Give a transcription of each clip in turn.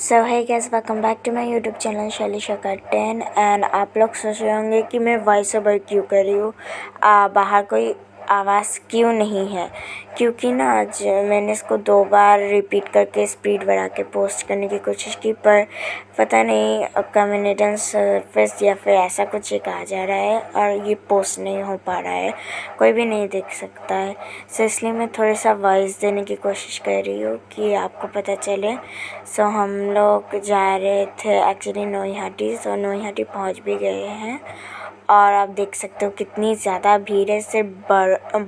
So hi guys, welcome back to my YouTube channel Shailisha कर्टन। And आप लोग सोच रहे होंगे कि मैं वॉइस ओवर क्यों कर रही हूँ, बाहर कोई आवाज़ क्यों नहीं है। क्योंकि ना आज मैंने इसको 2 बार रिपीट करके स्पीड बढ़ा के पोस्ट करने की कोशिश की, पर पता नहीं कम्युनिटी सर्विस या फिर ऐसा कुछ एक आ जा रहा है और ये पोस्ट नहीं हो पा रहा है, कोई भी नहीं देख सकता है। सो इसलिए मैं थोड़ा सा वॉइस देने की कोशिश कर रही हूँ कि आपको पता चले। सो हम लोग जा रहे थे एक्चुअली नोईहाटी। सो नोईहाटी पहुँच भी गए हैं और आप देख सकते हो कितनी ज़्यादा भीड़ है सिर्फ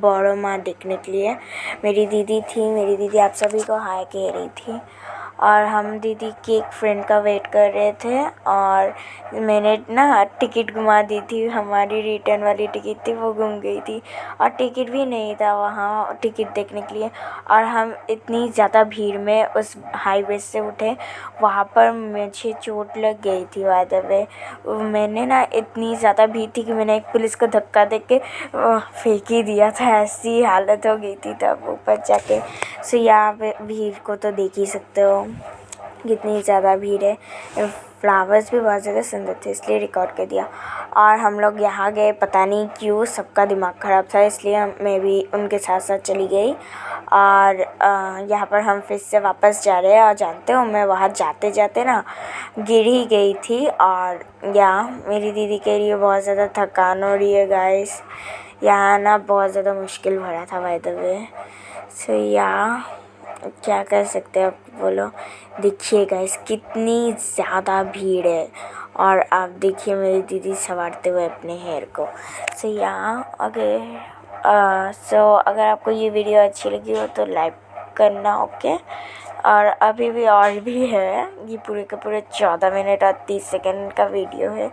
बड़ो माँ देखने के लिए। मेरी दीदी आप सभी को हाय कह रही थी और हम दीदी की एक फ्रेंड का वेट कर रहे थे। और मैंने ना टिकट घुमा दी थी, हमारी रिटर्न वाली टिकट थी वो गुम गई थी और टिकट भी नहीं था वहाँ टिकट देखने के लिए। और हम इतनी ज़्यादा भीड़ में उस हाईवे से उठे, वहाँ पर मुझे चोट लग गई थी। बाय द वे मैंने ना इतनी ज़्यादा भीड़ थी कि मैंने एक पुलिस को धक्का दे के फेंक ही दिया था, ऐसी हालत हो गई थी तब ऊपर जाके। सो यहाँ पे भीड़ को तो देख ही सकते हो कितनी ज़्यादा भीड़ है। फ्लावर्स भी बहुत ज़्यादा सुंदर थे इसलिए रिकॉर्ड कर दिया। और हम लोग यहाँ गए, पता नहीं क्यों सबका दिमाग ख़राब था इसलिए मैं भी उनके साथ साथ चली गई। और यहाँ पर हम फिर से वापस जा रहे हैं और जानते हो मैं वहाँ जाते जाते ना गिर ही गई थी। और यहाँ मेरी दीदी के लिए बहुत ज़्यादा थकान हो रही है गाइस, यहाँ ना बहुत ज़्यादा मुश्किल भरा था बाय द वे। सो यहाँ क्या कर सकते हैं आप बोलो। देखिए गाइस कितनी ज़्यादा भीड़ है और आप देखिए मेरी दीदी संवारते हुए अपने हेयर को। सो यहाँ अगर आपको ये वीडियो अच्छी लगी हो तो लाइक करना, ओके। और अभी भी और भी है, ये पूरे के पूरे 14 मिनट और 30 सेकंड का वीडियो है।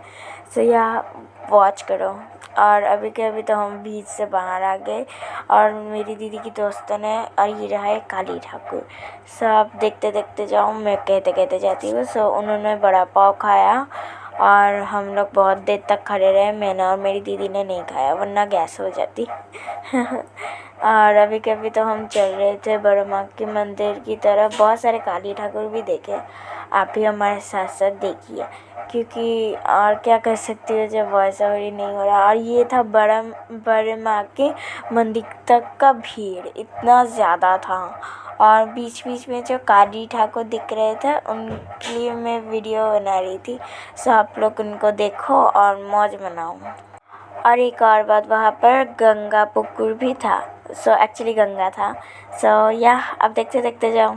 सो यहाँ वॉच करो। और अभी के अभी तो हम बीच से बाहर आ गए और मेरी दीदी की दोस्तों ने, और ये रहा है काली ठाकुर। सो आप देखते देखते जाओ, मैं कहते कहते जाती हूँ। सो उन्होंने बड़ा पाव खाया और हम लोग बहुत देर तक खड़े रहे, मैंने और मेरी दीदी ने नहीं खाया वरना गैस हो जाती। और अभी के अभी तो हम चल रहे थे बड़ो माँ के मंदिर की तरफ, बहुत सारे काली ठाकुर भी देखे, आप भी हमारे साथ साथ देखिए। क्योंकि और क्या कर सकती हो जब वॉइस ओवर ही नहीं हो रहा। और ये था बड़े माँ के मंदिर तक का भीड़ इतना ज़्यादा था और बीच बीच में जो काली ठाकुर दिख रहे थे उनके लिए मैं वीडियो बना रही थी। सो आप लोग उनको देखो और मौज मनाओ। और एक और बात, वहाँ पर गंगा पुकुर भी था। सो एक्चुअली गंगा था। सो आप देखते देखते जाओ।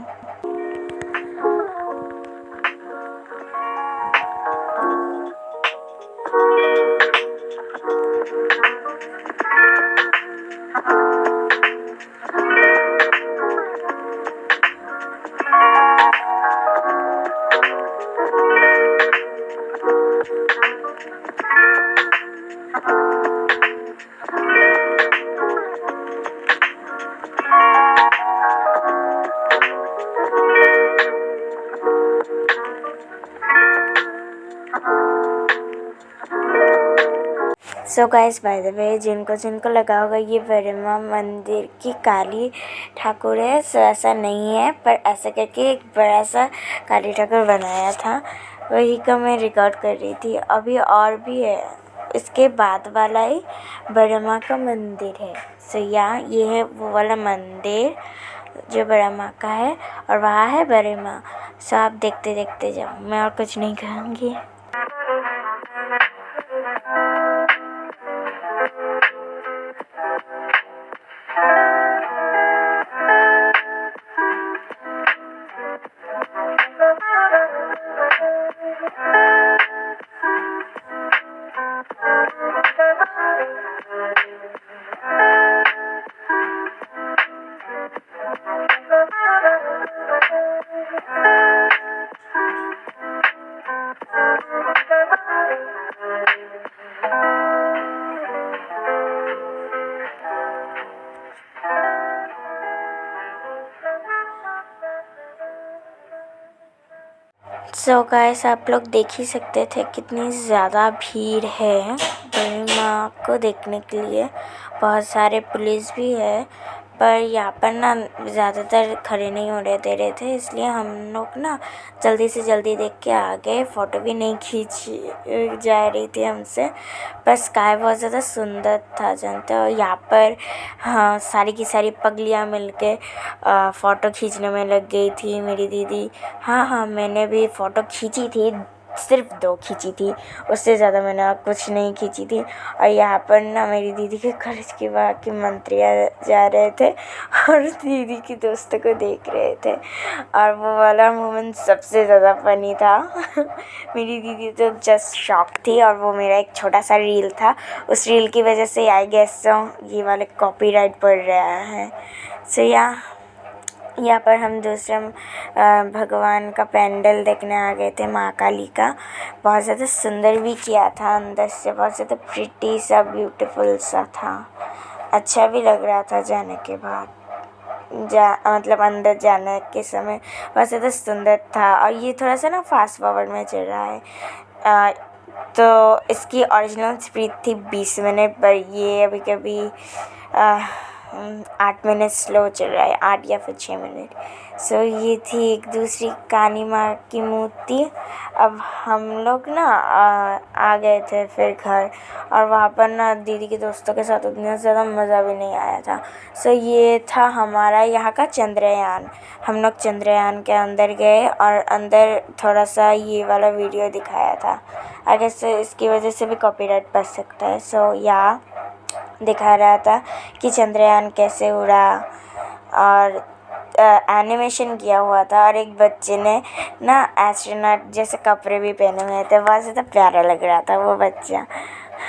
So guys, by the way जिनको लगा होगा ये बड़मा मंदिर की काली ठाकुर है, सो ऐसा नहीं है, पर ऐसा करके एक बड़ा सा काली ठाकुर बनाया था, वही का मैं रिकॉर्ड कर रही थी। अभी और भी है, इसके बाद वाला ही बड़मा का मंदिर है। सो ये है वो वाला मंदिर जो बड़मा का है और वहाँ है बड़े माँ। सो आप देखते देखते जाओ, मैं और कुछ नहीं कहूँगी। सो गाइस, आप लोग देख ही सकते थे कितनी ज़्यादा भीड़ है बड़ी माँ को देखने के लिए। बहुत सारे पुलिस भी है, पर यहाँ पर ना ज़्यादातर खड़े नहीं हो रहे दे रहे थे, इसलिए हम लोग ना जल्दी से जल्दी देख के आ गए। फ़ोटो भी नहीं खींची जा रही थी हमसे, पर स्काई बहुत ज़्यादा सुंदर था जानते हो। यहाँ पर हाँ सारी की सारी पगलियाँ मिल के फ़ोटो खींचने में लग गई थी। मेरी दीदी हाँ मैंने भी फ़ोटो खींची थी, सिर्फ 2 खींची थी, उससे ज़्यादा मैंने कुछ नहीं खींची थी। और यहाँ पर ना मेरी दीदी के कॉलेज के बाकी मंत्री जा रहे थे और दीदी की दोस्तों को देख रहे थे, और वो वाला मोमेंट सबसे ज़्यादा फ़नी था। मेरी दीदी तो जस्ट शॉक थी, और वो मेरा एक छोटा सा रील था, उस रील की वजह से आई गेस ये वाले कॉपीराइट पड़ रहा है। सो यहाँ पर हम दूसरे भगवान का पेंडल देखने आ गए थे, माँ काली का। बहुत ज़्यादा सुंदर भी किया था, अंदर से बहुत ज़्यादा प्रिटी सा ब्यूटीफुल सा था, अच्छा भी लग रहा था जाने के बाद, मतलब अंदर जाने के समय बहुत ज़्यादा सुंदर था। और ये थोड़ा सा ना फास्ट फॉरवर्ड में चल रहा है, तो इसकी ओरिजिनल स्पीड थी 20 मिनट, पर ये अभी कभी 8 मिनट स्लो चल रहा है, 8 या फिर 6 मिनट। सो ये थी एक दूसरी काली माँ की मूर्ति। अब हम लोग ना आ गए थे फिर घर, और वहाँ पर ना दीदी के दोस्तों के साथ उतना ज़्यादा मज़ा भी नहीं आया था। सो ये था हमारा यहाँ का चंद्रयान। हम लोग चंद्रयान के अंदर गए, और अंदर थोड़ा सा ये वाला वीडियो दिखाया था, अगर से इसकी वजह से भी कॉपीराइट बच सकता है। सो यहाँ दिखा रहा था कि चंद्रयान कैसे उड़ा, और एनिमेशन किया हुआ था, और एक बच्चे ने ना एस्ट्रोनॉट जैसे कपड़े भी पहने हुए थे, बहुत ज़्यादा प्यारा लग रहा था वो बच्चा।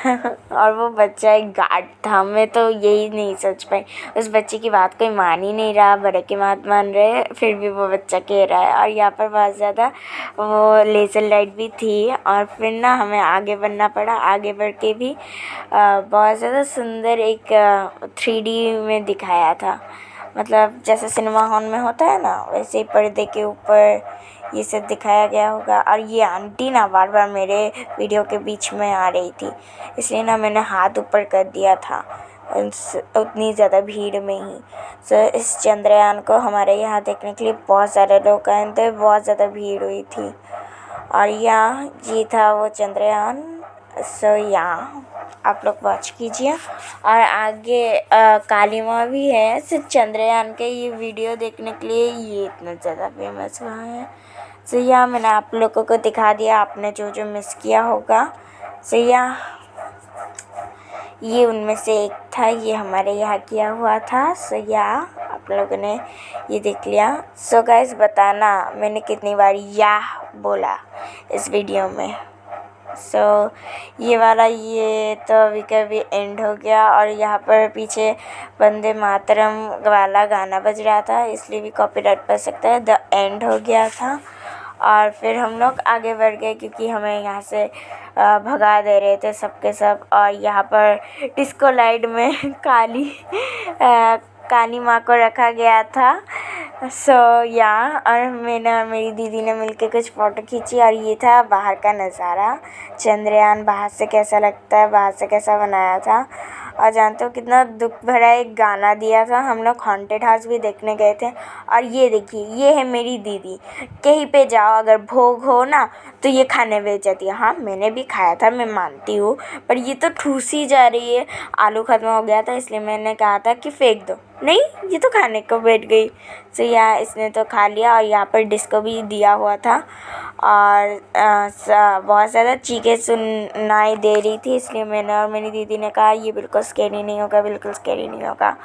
और वो बच्चा एक गार्ड था। मैं तो यही नहीं सोच पाई, उस बच्चे की बात कोई मान ही नहीं रहा, बड़े की बात मान रहे, फिर भी वो बच्चा कह रहा है। और यहाँ पर बहुत ज़्यादा वो लेज़र लाइट भी थी, और फिर ना हमें आगे बढ़ना पड़ा। आगे बढ़ के भी बहुत ज़्यादा सुंदर एक 3D में दिखाया था, मतलब जैसे सिनेमा हॉल में होता है ना, वैसे ही पर्दे के ऊपर ये सब दिखाया गया होगा। और ये आंटी ना बार बार मेरे वीडियो के बीच में आ रही थी, इसलिए ना मैंने हाथ ऊपर कर दिया था उतनी ज़्यादा भीड़ में ही। सो इस चंद्रयान को हमारे यहाँ देखने के लिए बहुत सारे लोग आए थे, बहुत ज़्यादा भीड़ हुई थी। और यहाँ ये था वो चंद्रयान। सो यहाँ आप लोग वॉच कीजिए, और आगे काली माँ भी है। सिर्फ चंद्रयान के ये वीडियो देखने के लिए ये इतना ज़्यादा फेमस हुआ है। सो यहाँ मैंने आप लोगों को दिखा दिया, आपने जो जो मिस किया होगा। सो यहाँ ये उनमें से एक था, ये हमारे यहाँ किया हुआ था। सो यहाँ आप लोगों ने ये देख लिया। सो गाइस बताना मैंने कितनी बार याह बोला इस वीडियो में। सो ये वाला ये तो अभी कभी एंड हो गया, और यहाँ पर पीछे वंदे मातरम वाला गाना बज रहा था, इसलिए भी कॉपीराइट पड़ सकता है। द एंड हो गया था, और फिर हम लोग आगे बढ़ गए क्योंकि हमें यहाँ से भगा दे रहे थे सबके सब। और यहाँ पर डिस्को लाइट में काली माँ को रखा गया था। सो यहाँ और मेरी दीदी ने मिलके कुछ फ़ोटो खींची, और ये था बाहर का नज़ारा, चंद्रयान बाहर से कैसा लगता है, बाहर से कैसा बनाया था। और जानते हो कितना दुख भरा एक गाना दिया था। हम लोग हॉन्टेड हाउस भी देखने गए थे, और ये देखिए ये है मेरी दीदी। कहीं पे जाओ अगर भोग हो ना तो ये खाने बेच जाती है। हाँ मैंने भी खाया था, मैं मानती हूँ, पर ये तो ठूसी जा रही है। आलू ख़त्म हो गया था इसलिए मैंने कहा था कि फेंक दो, नहीं ये तो खाने को बैठ गई। तो यहाँ इसने तो खा लिया, और यहाँ पर डिस्को भी दिया हुआ था, और बहुत ज़्यादा चीखें सुनाई दे रही थी, इसलिए मैंने और मेरी दीदी ने कहा ये बिल्कुल स्कैरी नहीं होगा, बिल्कुल स्कैरी नहीं होगा।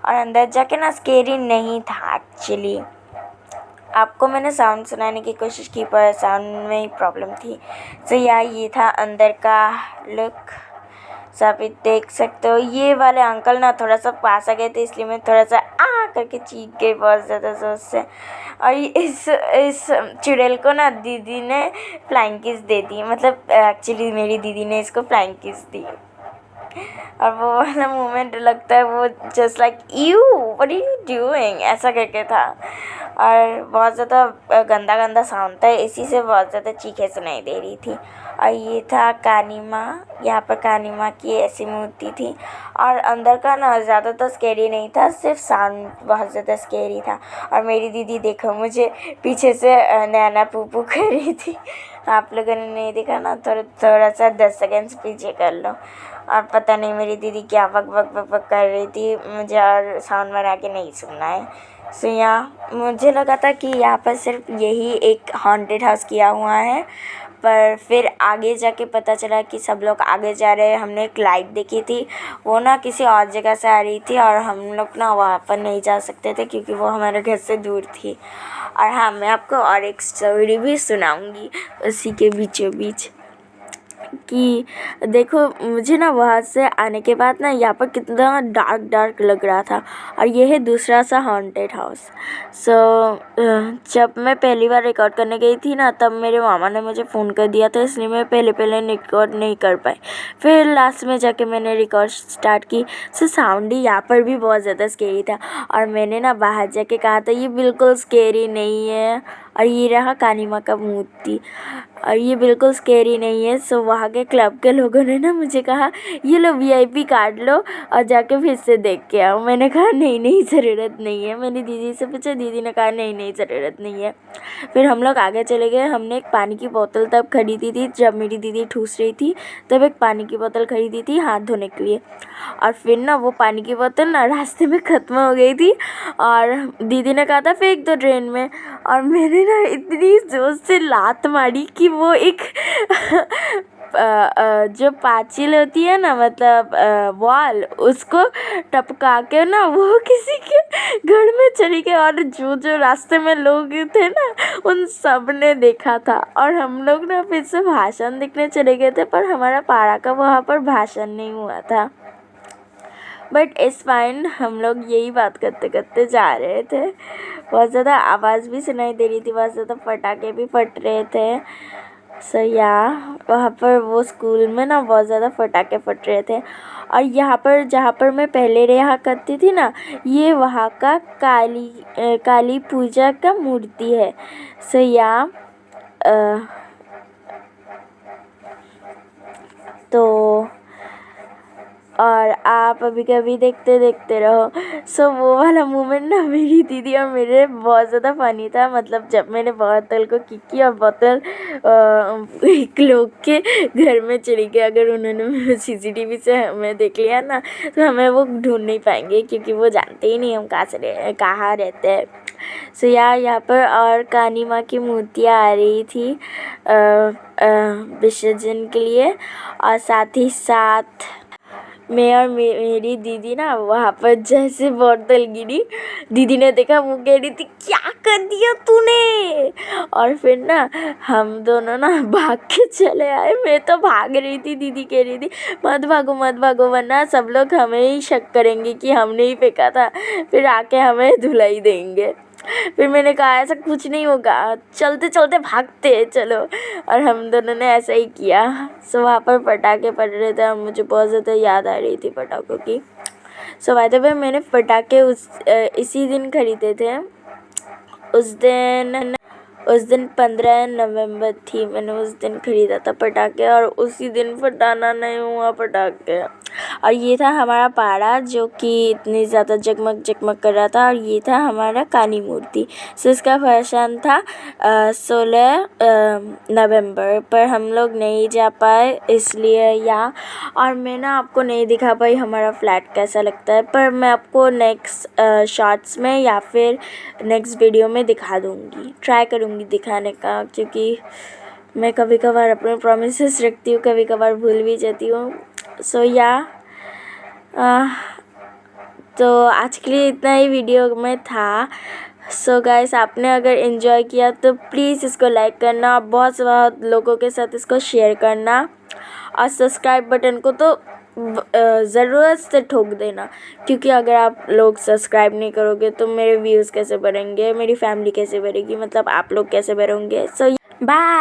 और अंदर जाके ना स्कैरी नहीं था एक्चुअली। आपको मैंने साउंड सुनाने की कोशिश की पर साउंड में ही प्रॉब्लम थी। तो ये था अंदर का लुक, सब देख सकते हो। ये वाले अंकल ना थोड़ा सा पास आ गए थे, इसलिए मैं थोड़ा सा करके चीख गई बहुत ज़्यादा जोर से। और इस चुड़ैल को ना दीदी ने फ्लाइंग किस दे दी, मतलब एक्चुअली मेरी दीदी ने इसको फ्लाइंग किस दी। और वो वाला मोमेंट लगता है वो just like you what are you doing ऐसा करके था। और बहुत ज़्यादा गंदा गंदा साउंड था, इसी से बहुत ज़्यादा चीखें सुनाई दे रही थी। और ये था काली माँ, यहाँ पर काली माँ की ऐसी मूर्ति थी। और अंदर का ना ज़्यादा तो स्कैरी नहीं था, सिर्फ साउंड बहुत ज़्यादा स्कैरी था। और मेरी दीदी देखो मुझे पीछे से नैना पू कर रही थी। आप लोगों ने नहीं देखा ना, थोड़ा सा 10 सेकेंड्स पीछे कर लो। और पता नहीं मेरी दीदी क्या बक बक बक बक कर रही थी, मुझे और साउंड बढ़ा के नहीं सुनना है। सो यहाँ मुझे लगा था कि यहाँ पर सिर्फ यही एक हॉन्टेड हाउस किया हुआ है, पर फिर आगे जाके पता चला कि सब लोग आगे जा रहे हैं। हमने एक लाइट देखी थी, वो ना किसी और जगह से आ रही थी और हम लोग ना वहाँ पर नहीं जा सकते थे क्योंकि वो हमारे घर से दूर थी। और हाँ, मैं आपको और एक स्टोरी भी सुनाऊंगी उसी के बीचों बीच कि देखो मुझे ना वहाँ से आने के बाद ना यहाँ पर कितना डार्क डार्क लग रहा था। और ये है दूसरा सा हॉन्टेड हाउस। सो जब मैं पहली बार रिकॉर्ड करने गई थी ना, तब मेरे मामा ने मुझे फ़ोन कर दिया था, इसलिए मैं पहले रिकॉर्ड नहीं कर पाई। फिर लास्ट में जाके मैंने रिकॉर्ड स्टार्ट की। सो साउंड ही यहाँ पर भी बहुत ज़्यादा स्केरी था। और मैंने ना बाहर जाके कहा था ये बिल्कुल स्केरी नहीं है। और ये रहा काली माँ का मूर्ति, और ये बिल्कुल स्केरी नहीं है। सो वहाँ के क्लब के लोगों ने ना मुझे कहा ये लो VIP कार्ड लो और जाके फिर से देख के आओ। मैंने कहा नहीं ज़रूरत नहीं है। मैंने दीदी से पूछा, दीदी ने कहा नहीं ज़रूरत नहीं है। फिर हम लोग आगे चले गए। हमने एक पानी की बोतल तब खरीदी थी जब मेरी दीदी ठूस रही थी, तब एक पानी की बोतल खरीदी थी हाथ धोने के लिए। और फिर ना वो पानी की बोतल ना रास्ते में ख़त्म हो गई थी और दीदी ने कहा था फेंक दो ड्रेन में। और मैंने ना इतनी ज़ोर से लात मारी कि वो एक जो पाचिल होती है ना, मतलब वॉल, उसको टपका के ना वो किसी के घर में चली गई। और जो रास्ते में लोग थे ना उन सब ने देखा था। और हम लोग ना फिर से भाषण देखने चले गए थे, पर हमारा पारा का वहाँ पर भाषण नहीं हुआ था। बट इस फाइन हम लोग यही बात करते करते जा रहे थे। बहुत ज़्यादा आवाज़ भी सुनाई दे रही थी, बहुत ज़्यादा पटाखे भी फट रहे थे। सो वहाँ पर वो स्कूल में ना बहुत ज़्यादा पटाखे फट रहे थे। और यहाँ पर जहाँ पर मैं पहले रहा करती थी ना, ये वहाँ का काली पूजा का मूर्ति है। सो तो और आप अभी कभी देखते रहो। सो वो वाला मोमेंट ना मेरी दीदी और मेरे बहुत ज़्यादा फ़नी था। मतलब जब मैंने बोतल को किक किया और बोतल एक लोग के घर में चली गई। अगर उन्होंने CCTV से हमें देख लिया ना, तो हमें वो ढूंढ नहीं पाएंगे क्योंकि वो जानते ही नहीं हम कहाँ रहते हैं। सो यहाँ पर और काली माँ की मूर्तियाँ आ रही थी विसर्जन के लिए। और साथ ही साथ मैं और मेरी दीदी ना वहाँ पर जैसे बोतल गिरी, दीदी ने देखा, वो कह रही थी क्या कर दिया तूने। और फिर ना हम दोनों ना भाग के चले आए। मैं तो भाग रही थी, दीदी कह रही थी मत भागो वरना सब लोग हमें ही शक करेंगे कि हमने ही फेंका था, फिर आके हमें धुलाई देंगे। फिर मैंने कहा ऐसा कुछ नहीं होगा, चलते चलते भागते चलो। और हम दोनों ने ऐसा ही किया। सो वहाँ पर पटाखे फट रहे थे और मुझे बहुत ज़्यादा याद आ रही थी पटाखों की। सो बाय द वे मैंने पटाखे इसी दिन ख़रीदे थे। उस दिन 15 नवंबर थी, मैंने उस दिन ख़रीदा था पटाखे और उसी दिन फटाना नहीं हुआ पटाखे। और ये था हमारा पारा जो कि इतनी ज़्यादा जगमग कर रहा था। और ये था हमारा काली मूर्ति। सो इसका फंक्शन था 16 नवंबर, पर हम लोग नहीं जा पाए इसलिए यहाँ। और मैं ना आपको नहीं दिखा पाई हमारा फ्लैट कैसा लगता है, पर मैं आपको नेक्स्ट शॉर्ट्स में या फिर नेक्स्ट वीडियो में दिखा दूँगी, ट्राई करूँगी दिखाने का, क्योंकि मैं कभी कभार अपने प्रॉमिसेस रखती हूँ, कभी कभार भूल भी जाती हूँ। सो तो आज के लिए इतना ही वीडियो में था। सो गाइस, आपने अगर एंजॉय किया तो प्लीज़ इसको लाइक करना, बहुत लोगों के साथ इसको शेयर करना। और सब्सक्राइब बटन को तो ज़रूरत से ठोक देना, क्योंकि अगर आप लोग सब्सक्राइब नहीं करोगे तो मेरे व्यूज़ कैसे बढ़ेंगे, मेरी फैमिली कैसे बढ़ेगी, मतलब आप लोग कैसे बढ़ोगे। सो बाय।